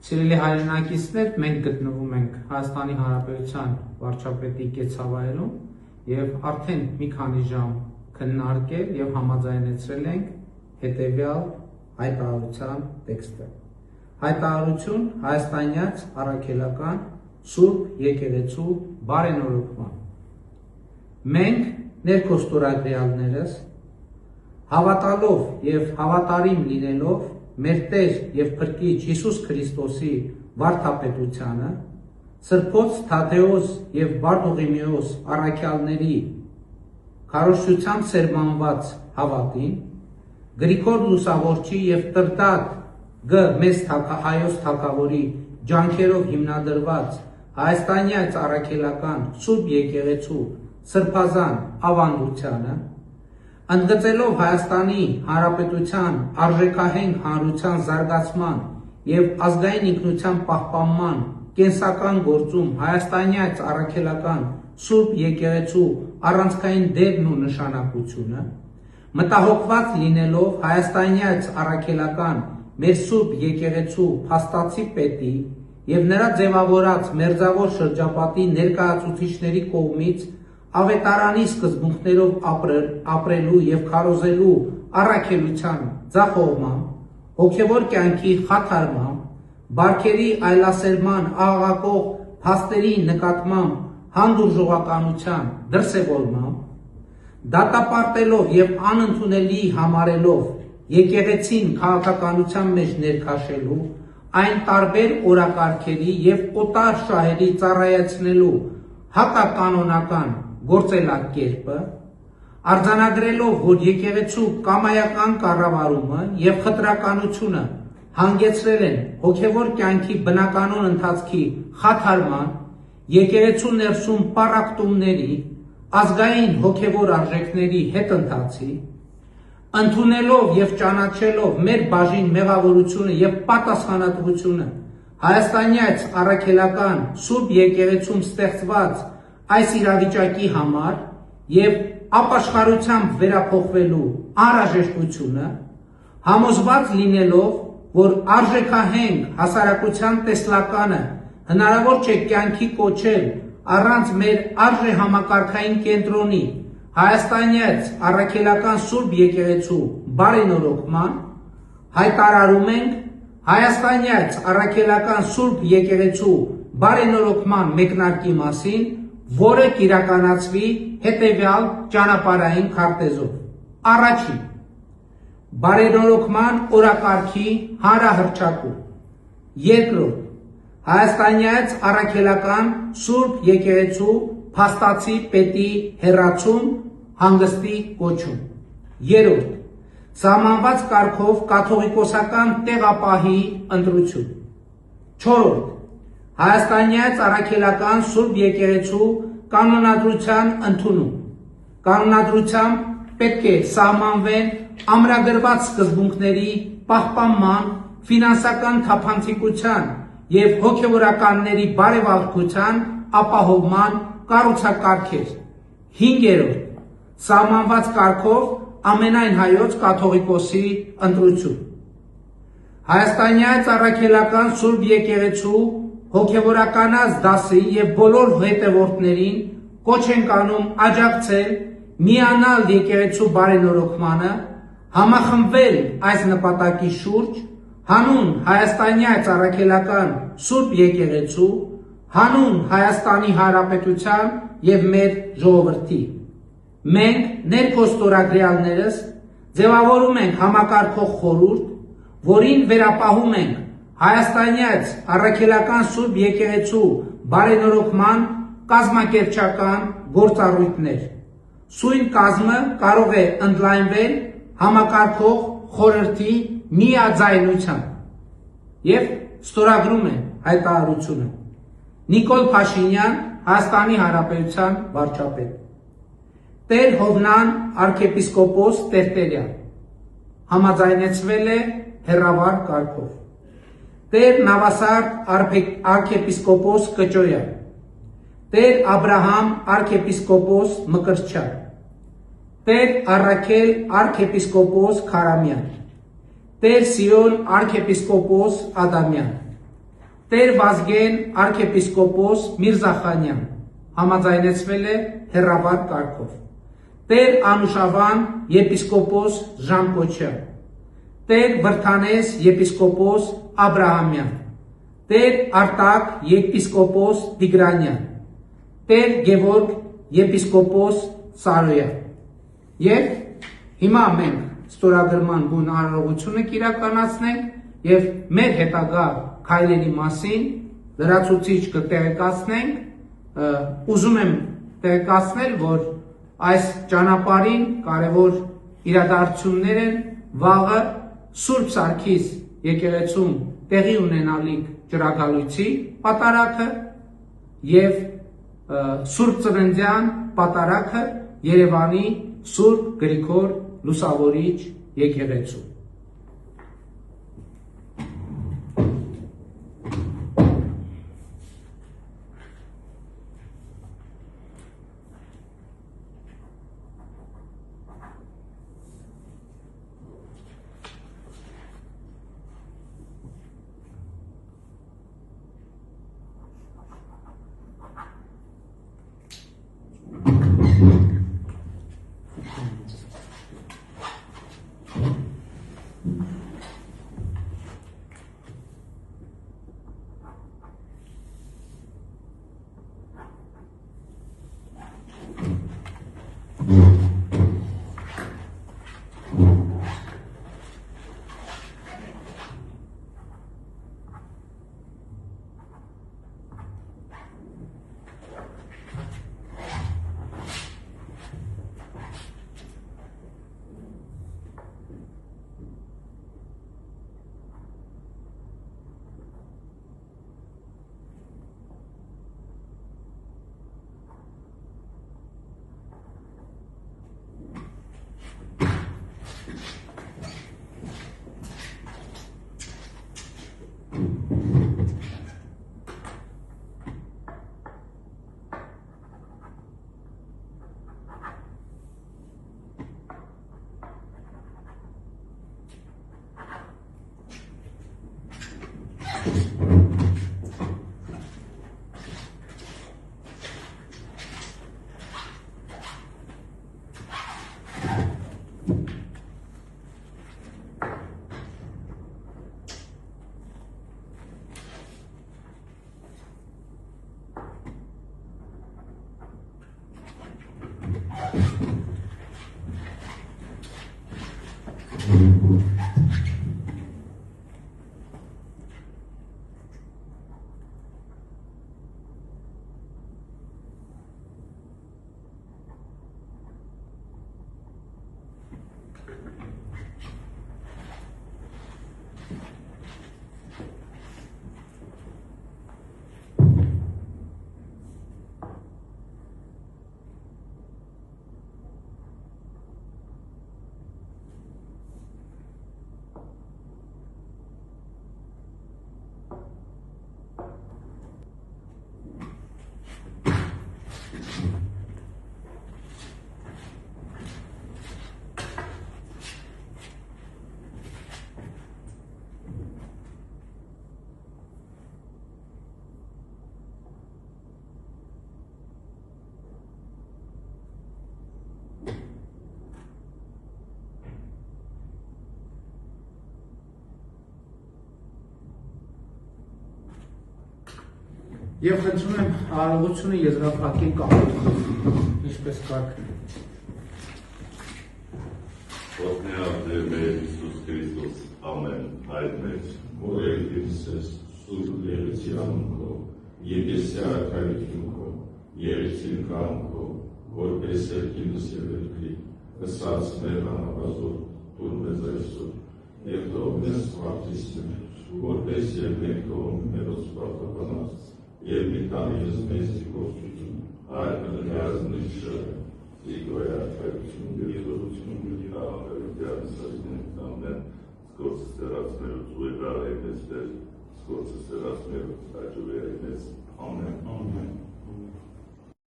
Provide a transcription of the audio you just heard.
Սիրելի հայրենակիցներ, մենք գտնվում ենք Հայաստանի Հանրապետության վարչապետի կեցավայրում եւ արդեն մի քանի ժամ քննարկել եւ համաձայնեցրել ենք հետեւյալ հայտարարության տեքստը։ Հայտարարություն հայաստանյաց առաքելական Սուրբ Եկեղեցու բարենորոգման։ Մենք ներքոստորագրյալներս հավատալով եւ հավատարիմ լինելով մեր Տեր եւ Փրկիչ Հիսուս Քրիստոսի վարդապետությանը, Սրբոց Թադեոս եւ Բարդուղիմեոս առաքյալների քարոզչությամբ սերմանված հավատին, Գրիգոր Լուսավորչի եւ Տրտատ Գ. Մեծ Հայոց թագավորի ջանքերով հիմնադրված հայաստանյաց առաքելական Սուրբ Եկեղեցու սրբազան ավանդությանը, ընդգծելով Հայաստանի Հանրապետության արժեքահենք հանրության զարգացման եւ ազգային ինքնության պահպանման կենսական գործում հայաստանյաց առաքելական Սուրբ Եկեղեցու առանցքային դերն ու նշանակությունը, մտահոգված լինելով հայաստանյաց առաքելական մեր Սուրբ Եկեղեցու փաստացի պետի եւ նրա ձևավորած մերձավոր շրջապատի ներկայացուցիչների կողմից ավետարանի սկզբունքներով ապրելու եւ քարոզելու առաքելության ձախողմամբ, հոգեվոր կյանքի խաթարմամբ, բարքերի այլասերման աղաղակող փաստերի նկատմամբ հանդուրժողականության դրսևորմամբ, դատապարտելով եւ անընդունելի համարելով եկեղեցին քաղաքականության մեջ ներքաշելու, այն տարբեր օրակարգերի եւ օտար շահերի ծառայեցնելու հակականոնական գործելակերպը, արձանագրելով, որ եկեղեցու կամայական կառավարումը եւ խտրականությունը հանգեցրել են հոգեվոր կյանքի բնականոն ընթացքի խաթարման, եկեղեցու ներսում պառակտումների, ազգային հոգեվոր արժեքների հետընթացի, ընդունելով եւ ճանաչելով մեր բաժին մեղավորությունը եւ պատասխանատվությունը հայաստանյաց առաքելական Սուրբ Եկեղեցում ստեղծված այս իրավիճակի համար եւ ապաշխարությամբ վերափոխվելու անհրաժեշտությունը, համոզված լինելով, որ արժեքահենք հասարակության տեսլականը հնարավոր չէ կյանքի կոչել առանց մեր արժեհամակարգային կենտրոնի հայաստանյաց առաքելական Սուրբ Եկեղեցու բարենորոգման, հայտարարում ենք հայաստանյաց առաքելական Սուրբ Եկեղեցու բարենորոգման մեկնարկի մասին, որը կիրականացվի հետևյալ ճանապարհային քարտեզով. Առաջին, բարենորոգման օրակարգի հանրահռչակում։ Երկրորդ, հայաստանյաց առաքելական Սուրբ Եկեղեցու փաստացի պետի հեռացում, հանգստի կոչում։ Երրորդ, սահմանված կարգով կաթողիկոսական տեղապահի ընտրություն։ Չորրորդ, հայաստանյաց առաքելական Սուրբ Եկեղեցու կանոնադրության ընդունում։ Կանոնադրությամբ պետք է սահմանվեն ամրագրված սկզբունքների պահպանման, ֆինանսական թափանցիկության եւ հոգեվորականների բարեվարկության ապահովման կառուցակարգեր։ Հինգերորդ, սահմանված կարգով ամենայն հայոց կաթողիկոսի ընտրություն։ Հայաստանյաց առաքելական Սուրբ Եկեղեցու հոգեվորականած դասի եւ բոլոր հետևորդներին կոչ ենք անում աջակցել, միանալ եկեղեցու բարենորոգմանը, համախմբվել այս նպատակի շուրջ, հանուն հայաստանյաց առաքելական Սուրբ Եկեղեցու, հանուն Հայաստանի Հանրապետության եւ մեր ժողովրդի։ Մենք ներքոստորագրյալներս ձևավորում ենք համակարգող խորհուրդ, որին վերապահում ենք հայաստանյաց առաքելական Սուրբ Եկեղեցու բարենորոգման կազմակերպչական գործառույթներ։ Սույն կազմը կարող է ընդլայնվել համակարգող խորհրդի միաձայնությամբ եւ ստորագրում է հայտարարությունը Նիկոլ Փաշինյան, Հայաստանի Հանրապետության վարչապետ, Տեր Հովնան arczepiskopos Տերտերյան, համաձայնեցվել է հեռավար կարգով, Տեր Նավասարդ arczepiskopos Կճոյան, Տեր Աբրահամ arczepiskopos Մկրտչյան, Տեր Առաքել arczepiskopos Քարամյան, Տեր Սիոն arczepiskopos Ադամյան, Տեր Վազգեն arczepiskopos Միրզախանյան համաձայնեցվել է հեռավար կարգով։ Տեր Անուշավան եպիսկոպոս Ժան-Կոչյան, Տեր Վրթանես եպիսկոպոս Աբրահամյան, Տեր Արտակ եպիսկոպոս Տիգրանյան, Տեր Գևորգ եպիսկոպոս Սարոյան։ Եվ հիմա մենք ստորագրման բուն արարողությունը կիրականացնենք եւ մեր հետագա քայլերի մասին լրացուցիչ կտեղեկացնենք, ուզում եմ տեղեկացնել, որ այս ճանապարհին կարևոր իրադարձություններ են վաղը Սուրբ Սարգիս եկեղեցում տեղի ունենալիք ջրագալույցի պատարագը եւ Սուրբ Ծննդյան պատարագը Երևանի Սուրբ Գրիգոր Լուսավորիչ եկեղեցու։ Եվ խնդրում եմ արարողությունը եզրափակել կապիտոն, ինչպես կարգն է։ Ոտնեա Տեր մեր Հիսուս Քրիստոս, ամեն, այդ մեջ, որ եկեցես սուրբ եղեցյան քո, եկեսյա արքայություն քո, եղեցին կան քո, որպես երկինս եւ երկրի, ըսած մեր անապազոր, տուր մեզ այսօր, եւ թող մեզ սպարտիսներ, որպես եւ մենք թողում մերոց սպարտականած, եւ մի տանիես մեզի գործություն, այլ կնգազնի շրը, Իգոյ արքայություն եւ զորություն գիտի աղավերության սրտին ամեն սկոցը սերացնելուց ու էրարայնես դեր, սկոցը սերացնելուց աճուվերայնես, ամեն, ամեն։